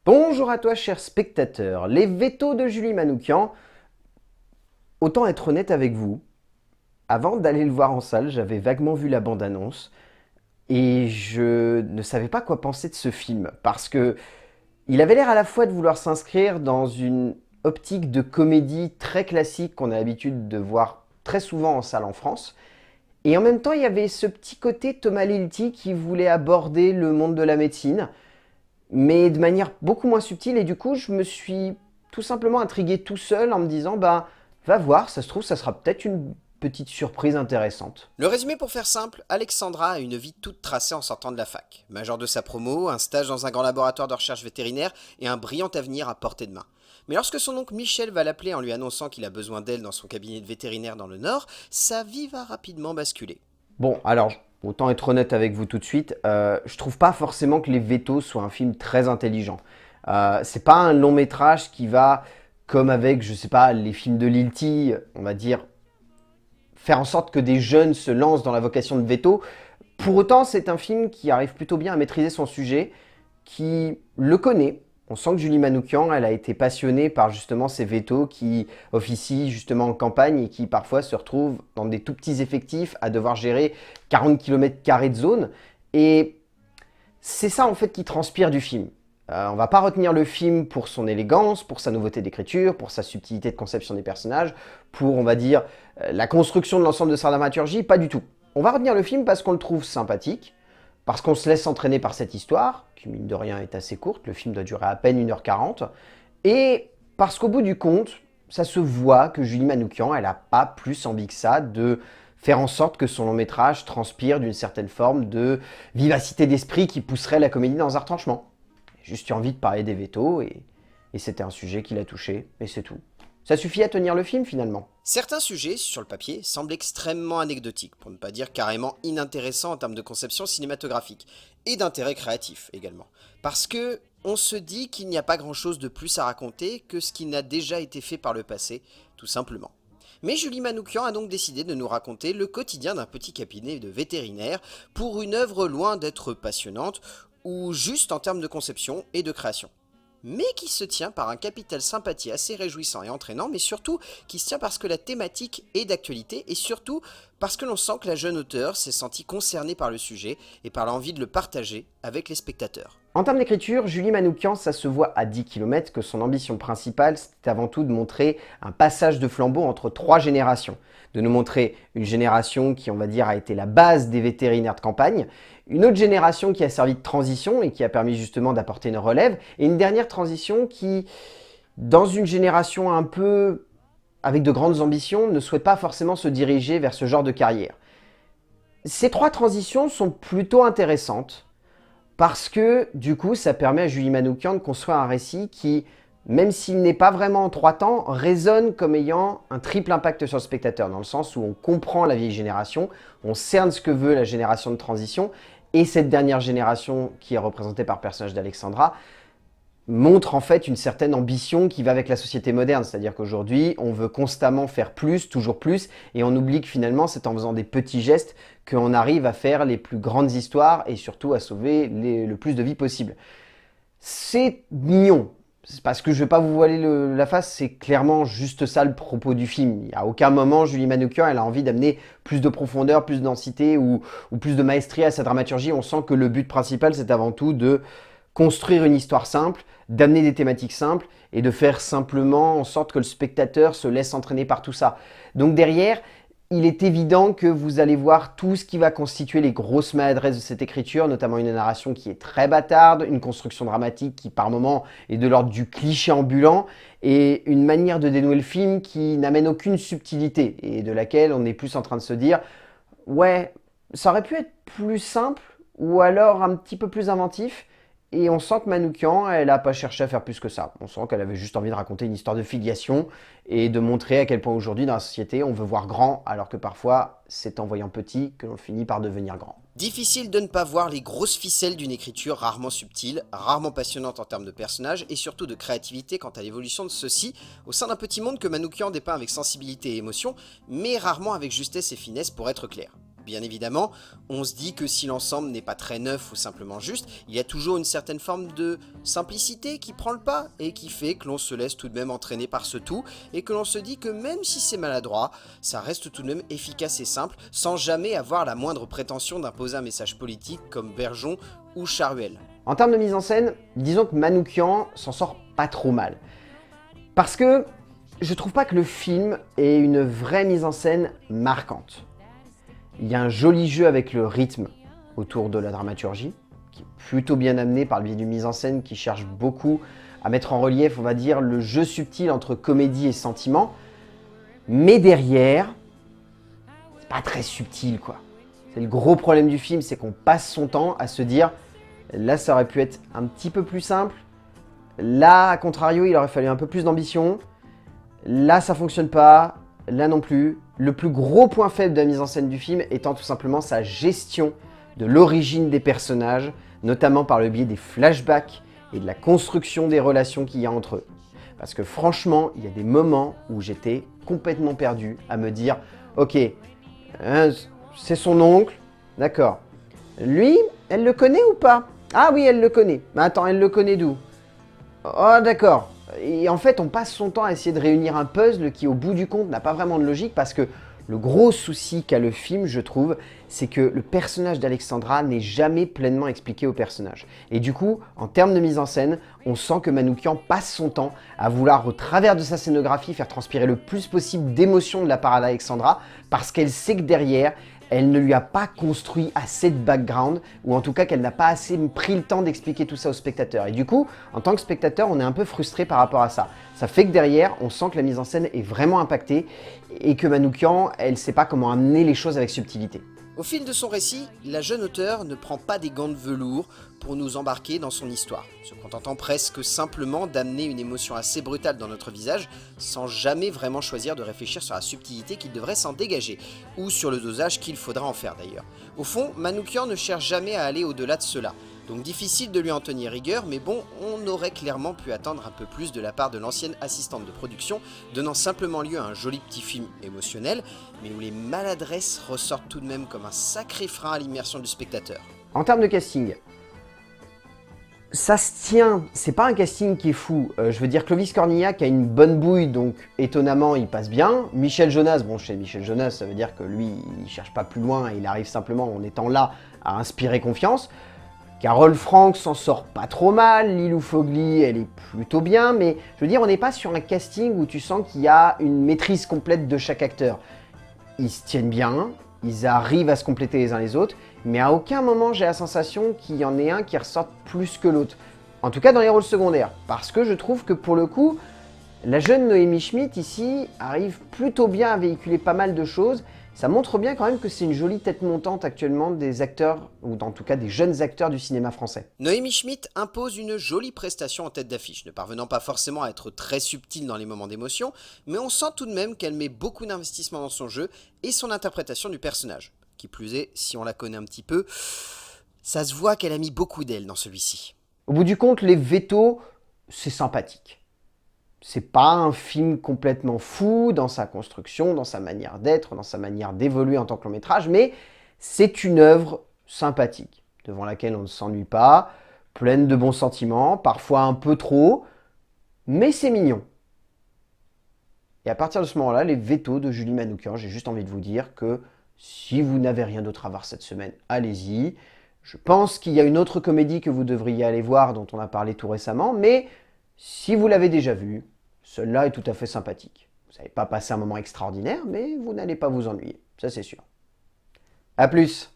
Bonjour à toi, cher spectateur. Les vétos de Julie Manoukian. Autant être honnête avec vous, avant d'aller le voir en salle, j'avais vaguement vu la bande-annonce et je ne savais pas quoi penser de ce film parce que il avait l'air à la fois de vouloir s'inscrire dans une optique de comédie très classique qu'on a l'habitude de voir très souvent en salle en France. Et en même temps, il y avait ce petit côté Thomas Lilti qui voulait aborder le monde de la médecine, mais de manière beaucoup moins subtile. Et du coup, je me suis tout simplement intrigué tout seul en me disant, bah, va voir, ça se trouve, ça sera peut-être une petite surprise intéressante. Le résumé pour faire simple, Alexandra a une vie toute tracée en sortant de la fac. Major de sa promo, un stage dans un grand laboratoire de recherche vétérinaire et un brillant avenir à portée de main. Mais lorsque son oncle Michel va l'appeler en lui annonçant qu'il a besoin d'elle dans son cabinet de vétérinaire dans le Nord, sa vie va rapidement basculer. Bon, alors, autant être honnête avec vous tout de suite, je trouve pas forcément que Les Vétos soit un film très intelligent. C'est pas un long métrage qui va, comme avec, je sais pas, les films de Lilti, on va dire, faire en sorte que des jeunes se lancent dans la vocation de veto. Pour autant, c'est un film qui arrive plutôt bien à maîtriser son sujet, qui le connaît. On sent que Julie Manoukian, elle a été passionnée par justement ces vétos qui officient justement en campagne et qui parfois se retrouvent dans des tout petits effectifs à devoir gérer 40 km² de zone. Et c'est ça en fait qui transpire du film. On va pas retenir le film pour son élégance, pour sa nouveauté d'écriture, pour sa subtilité de conception des personnages, pour, on va dire, la construction de l'ensemble de sa dramaturgie, pas du tout. On va retenir le film parce qu'on le trouve sympathique, parce qu'on se laisse entraîner par cette histoire, qui mine de rien est assez courte, le film doit durer à peine 1h40, et parce qu'au bout du compte, ça se voit que Julie Manoukian, elle n'a pas plus envie que ça de faire en sorte que son long métrage transpire d'une certaine forme de vivacité d'esprit qui pousserait la comédie dans un retranchement. J'ai juste eu envie de parler des vétos et c'était un sujet qui l'a touché, et c'est tout. Ça suffit à tenir le film finalement. Certains sujets, sur le papier, semblent extrêmement anecdotiques, pour ne pas dire carrément inintéressants en termes de conception cinématographique, et d'intérêt créatif également. Parce que on se dit qu'il n'y a pas grand-chose de plus à raconter que ce qui n'a déjà été fait par le passé, tout simplement. Mais Julie Manoukian a donc décidé de nous raconter le quotidien d'un petit cabinet de vétérinaire pour une œuvre loin d'être passionnante, ou juste en termes de conception et de création, mais qui se tient par un capital sympathie assez réjouissant et entraînant, mais surtout qui se tient parce que la thématique est d'actualité et surtout parce que l'on sent que la jeune auteure s'est sentie concernée par le sujet et par l'envie de le partager avec les spectateurs. En termes d'écriture, Julie Manoukian, ça se voit à 10 km que son ambition principale, c'était avant tout de montrer un passage de flambeau entre trois générations. De nous montrer une génération qui, on va dire, a été la base des vétérinaires de campagne, une autre génération qui a servi de transition et qui a permis justement d'apporter une relève, et une dernière transition qui, dans une génération un peu avec de grandes ambitions, ne souhaite pas forcément se diriger vers ce genre de carrière. Ces trois transitions sont plutôt intéressantes, parce que du coup, ça permet à Julie Manoukian de construire un récit qui, même s'il n'est pas vraiment en trois temps, résonne comme ayant un triple impact sur le spectateur, dans le sens où on comprend la vieille génération, on cerne ce que veut la génération de transition, et cette dernière génération, qui est représentée par le personnage d'Alexandra, montre en fait une certaine ambition qui va avec la société moderne. C'est-à-dire qu'aujourd'hui, on veut constamment faire plus, toujours plus, et on oublie que finalement, c'est en faisant des petits gestes qu'on arrive à faire les plus grandes histoires et surtout à sauver le plus de vies possible. C'est mignon. C'est parce que je ne vais pas vous voiler la face, c'est clairement juste ça le propos du film. À aucun moment, Julie Manoukian, elle a envie d'amener plus de profondeur, plus de densité ou plus de maestria à sa dramaturgie. On sent que le but principal, c'est avant tout de construire une histoire simple, d'amener des thématiques simples et de faire simplement en sorte que le spectateur se laisse entraîner par tout ça. Donc derrière, il est évident que vous allez voir tout ce qui va constituer les grosses maladresses de cette écriture, notamment une narration qui est très bâtarde, une construction dramatique qui par moments est de l'ordre du cliché ambulant, et une manière de dénouer le film qui n'amène aucune subtilité, et de laquelle on est plus en train de se dire « Ouais, ça aurait pu être plus simple, ou alors un petit peu plus inventif », et on sent que Manoukian, elle n'a pas cherché à faire plus que ça. On sent qu'elle avait juste envie de raconter une histoire de filiation et de montrer à quel point aujourd'hui, dans la société, on veut voir grand, alors que parfois, c'est en voyant petit que l'on finit par devenir grand. Difficile de ne pas voir les grosses ficelles d'une écriture rarement subtile, rarement passionnante en termes de personnages et surtout de créativité quant à l'évolution de ceux-ci au sein d'un petit monde que Manoukian dépeint avec sensibilité et émotion, mais rarement avec justesse et finesse pour être clair. bien évidemment, on se dit que si l'ensemble n'est pas très neuf ou simplement juste, il y a toujours une certaine forme de simplicité qui prend le pas et qui fait que l'on se laisse tout de même entraîner par ce tout et que l'on se dit que même si c'est maladroit, ça reste tout de même efficace et simple sans jamais avoir la moindre prétention d'imposer un message politique comme Bergeon ou Charuel. En termes de mise en scène, disons que Manoukian s'en sort pas trop mal. Parce que je trouve pas que le film ait une vraie mise en scène marquante. Il y a un joli jeu avec le rythme autour de la dramaturgie, qui est plutôt bien amené par le biais d'une mise en scène qui cherche beaucoup à mettre en relief, on va dire, le jeu subtil entre comédie et sentiment. Mais derrière, c'est pas très subtil, quoi. C'est le gros problème du film, c'est qu'on passe son temps à se dire là, ça aurait pu être un petit peu plus simple. Là, à contrario, il aurait fallu un peu plus d'ambition. Là, ça fonctionne pas. Là non plus. Le plus gros point faible de la mise en scène du film étant tout simplement sa gestion de l'origine des personnages, notamment par le biais des flashbacks et de la construction des relations qu'il y a entre eux. Parce que franchement, il y a des moments où j'étais complètement perdu à me dire « Ok, c'est son oncle, d'accord. Lui, elle le connaît ou pas? Ah oui, elle le connaît. Mais attends, elle le connaît d'où? Oh d'accord. » Et en fait, on passe son temps à essayer de réunir un puzzle qui, au bout du compte, n'a pas vraiment de logique parce que le gros souci qu'a le film, je trouve, c'est que le personnage d'Alexandra n'est jamais pleinement expliqué au personnage. Et du coup, en termes de mise en scène, on sent que Manoukian passe son temps à vouloir, au travers de sa scénographie, faire transpirer le plus possible d'émotions de la part d'Alexandra parce qu'elle sait que derrière, elle ne lui a pas construit assez de background, ou en tout cas qu'elle n'a pas assez pris le temps d'expliquer tout ça au spectateur. Et du coup, en tant que spectateur, on est un peu frustré par rapport à ça. Ça fait que derrière, on sent que la mise en scène est vraiment impactée, et que Manoukian, elle ne sait pas comment amener les choses avec subtilité. Au fil de son récit, la jeune auteure ne prend pas des gants de velours pour nous embarquer dans son histoire, se contentant presque simplement d'amener une émotion assez brutale dans notre visage, sans jamais vraiment choisir de réfléchir sur la subtilité qu'il devrait s'en dégager, ou sur le dosage qu'il faudra en faire d'ailleurs. Au fond, Manoukian ne cherche jamais à aller au-delà de cela, donc difficile de lui en tenir rigueur, mais bon, on aurait clairement pu attendre un peu plus de la part de l'ancienne assistante de production, donnant simplement lieu à un joli petit film émotionnel, mais où les maladresses ressortent tout de même comme un sacré frein à l'immersion du spectateur. En termes de casting, ça se tient, c'est pas un casting qui est fou. Je veux dire, Clovis Cornillac a une bonne bouille, donc étonnamment, il passe bien. Michel Jonas, bon, chez Michel Jonas, ça veut dire que lui, il cherche pas plus loin, il arrive simplement en étant là à inspirer confiance. Carole Franck s'en sort pas trop mal, Lilou Fogli, elle est plutôt bien, mais je veux dire, on n'est pas sur un casting où tu sens qu'il y a une maîtrise complète de chaque acteur. Ils se tiennent bien, ils arrivent à se compléter les uns les autres, mais à aucun moment j'ai la sensation qu'il y en ait un qui ressorte plus que l'autre. En tout cas dans les rôles secondaires, parce que je trouve que pour le coup, la jeune Noémie Schmidt ici arrive plutôt bien à véhiculer pas mal de choses. Ça montre bien quand même que c'est une jolie tête montante actuellement des acteurs, ou en tout cas des jeunes acteurs du cinéma français. Noémie Schmidt impose une jolie prestation en tête d'affiche, ne parvenant pas forcément à être très subtile dans les moments d'émotion, mais on sent tout de même qu'elle met beaucoup d'investissement dans son jeu et son interprétation du personnage. Qui plus est, si on la connaît un petit peu, ça se voit qu'elle a mis beaucoup d'elle dans celui-ci. Au bout du compte, les vétos, c'est sympathique. C'est pas un film complètement fou dans sa construction, dans sa manière d'être, dans sa manière d'évoluer en tant que long métrage, mais c'est une œuvre sympathique, devant laquelle on ne s'ennuie pas, pleine de bons sentiments, parfois un peu trop, mais c'est mignon. Et à partir de ce moment-là, les vétos de Julie Manoukian, j'ai juste envie de vous dire que si vous n'avez rien d'autre à voir cette semaine, allez-y. Je pense qu'il y a une autre comédie que vous devriez aller voir, dont on a parlé tout récemment, mais si vous l'avez déjà vue, celle-là est tout à fait sympathique. Vous n'allez pas passer un moment extraordinaire, mais vous n'allez pas vous ennuyer, ça c'est sûr. A plus!